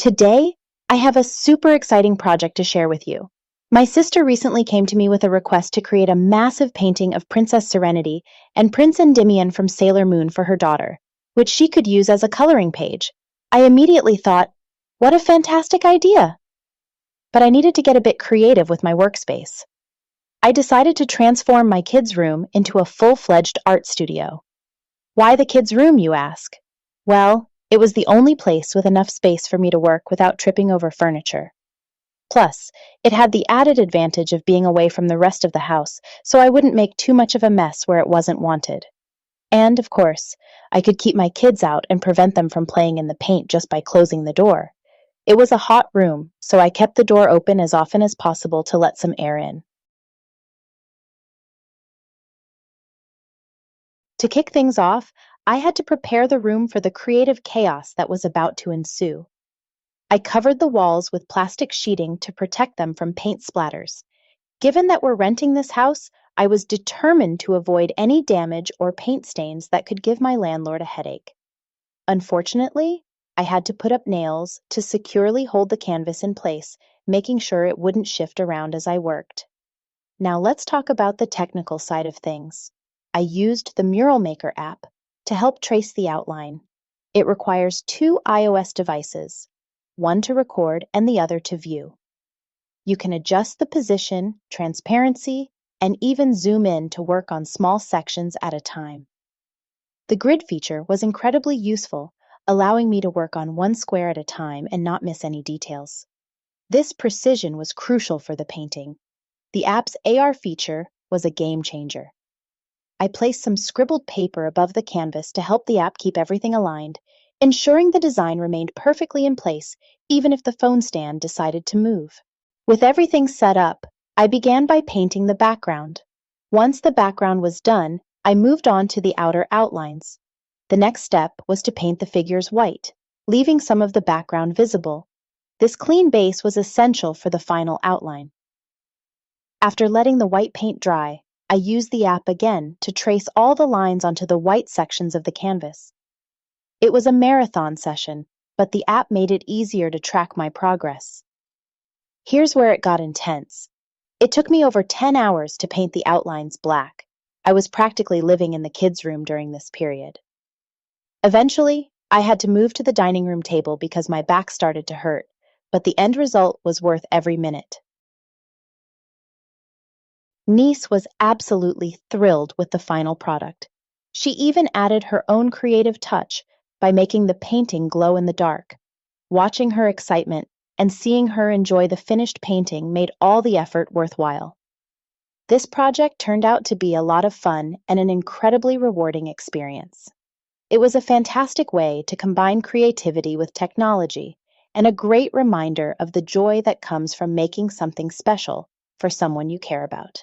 Today, I have a super exciting project to share with you. My sister recently came to me with a request to create a massive painting of Princess Serenity and Prince Endymion from Sailor Moon for her daughter, which she could use as a coloring page. I immediately thought, what a fantastic idea! But I needed to get a bit creative with my workspace. I decided to transform my kids' room into a full-fledged art studio. Why the kids' room, you ask? Well, it was the only place with enough space for me to work without tripping over furniture. Plus, it had the added advantage of being away from the rest of the house, so I wouldn't make too much of a mess where it wasn't wanted. And, of course, I could keep my kids out and prevent them from playing in the paint just by closing the door. It was a hot room, so I kept the door open as often as possible to let some air in. To kick things off, I had to prepare the room for the creative chaos that was about to ensue. I covered the walls with plastic sheeting to protect them from paint splatters. Given that we're renting this house, I was determined to avoid any damage or paint stains that could give my landlord a headache. Unfortunately, I had to put up nails to securely hold the canvas in place, making sure it wouldn't shift around as I worked. Now let's talk about the technical side of things. I used the Mural Maker app to help trace the outline. It requires two iOS devices, one to record and the other to view. You can adjust the position, transparency, and even zoom in to work on small sections at a time. The grid feature was incredibly useful, allowing me to work on one square at a time and not miss any details. This precision was crucial for the painting. The app's AR feature was a game changer. I placed some scribbled paper above the canvas to help the app keep everything aligned, ensuring the design remained perfectly in place even if the phone stand decided to move. With everything set up, I began by painting the background. Once the background was done, I moved on to the outer outlines. The next step was to paint the figures white, leaving some of the background visible. This clean base was essential for the final outline. After letting the white paint dry, I used the app again to trace all the lines onto the white sections of the canvas. It was a marathon session, but the app made it easier to track my progress. Here's where it got intense. It took me over 10 hours to paint the outlines black. I was practically living in the kids' room during this period. Eventually, I had to move to the dining room table because my back started to hurt, but the end result was worth every minute. Niece was absolutely thrilled with the final product. She even added her own creative touch by making the painting glow in the dark. Watching her excitement and seeing her enjoy the finished painting made all the effort worthwhile. This project turned out to be a lot of fun and an incredibly rewarding experience. It was a fantastic way to combine creativity with technology and a great reminder of the joy that comes from making something special for someone you care about.